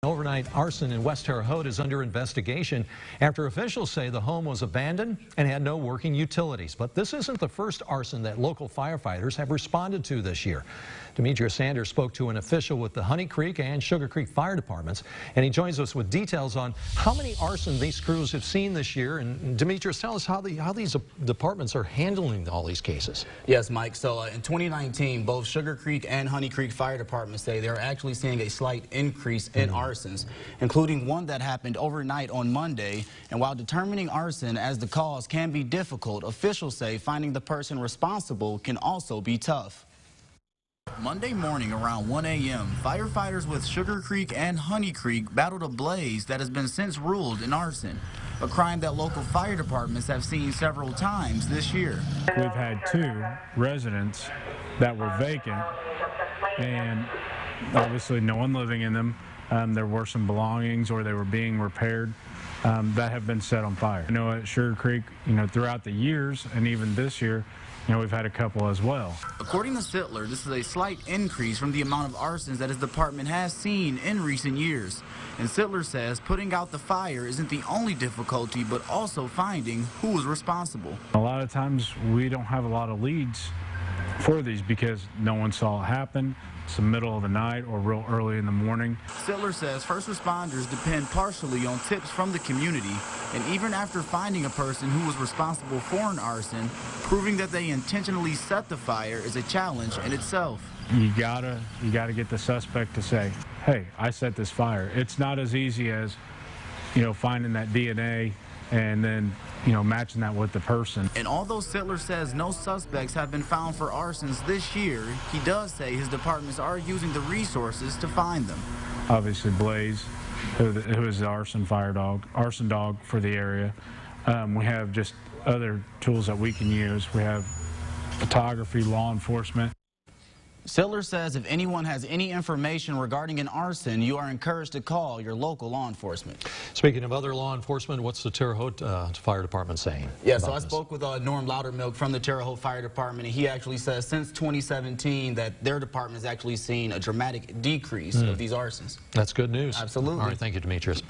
Overnight arson in West Terre Haute is under investigation after officials say the home was abandoned and had no working utilities. But this isn't the first arson that local firefighters have responded to this year. Demetrius Sanders spoke to an official with the Honey Creek and Sugar Creek fire departments, and he joins us with details on how many arson these crews have seen this year. And Demetrius, tell us how these departments are handling all these cases. Yes, Mike. So in 2019, both Sugar Creek and Honey Creek fire departments say they're actually seeing a slight increase in arsons, including one that happened overnight on Monday. And while determining arson as the cause can be difficult, officials say finding the person responsible can also be tough. Monday morning around 1 a.m., firefighters with Sugar Creek and Honey Creek battled a blaze that has been since ruled an arson, a crime that local fire departments have seen several times this year. We've had 2 residents that were vacant, and obviously no one living in them. There were some belongings, or they were being repaired, that have been set on fire. I know at Sugar Creek, throughout the years, and even this year, we've had a couple as well. According to Sittler, this is a slight increase from the amount of arsons that his department has seen in recent years. And Sittler says putting out the fire isn't the only difficulty, but also finding who was responsible. A lot of times we don't have a lot of leads for these because no one saw it happen. It's the middle of the night or real early in the morning. Sittler says first responders depend partially on tips from the community, and even after finding a person who was responsible for an arson, proving that they intentionally set the fire is a challenge in itself. You gotta get the suspect to say, hey, I set this fire. It's not as easy as, finding that DNA and then, matching that with the person. And although Sittler says no suspects have been found for arsons this year, he does say his departments are using the resources to find them. Obviously, Blaze, who is the arson dog for the area. We have just other tools that we can use. We have photography, law enforcement. Sittler says if anyone has any information regarding an arson, you are encouraged to call your local law enforcement. Speaking of other law enforcement, what's the Terre Haute Fire Department saying? Yeah, so I spoke with Norm Loudermilk from the Terre Haute Fire Department, and he actually says since 2017 that their department has actually seen a dramatic decrease of these arsons. That's good news. Absolutely. All right, thank you, Demetrius.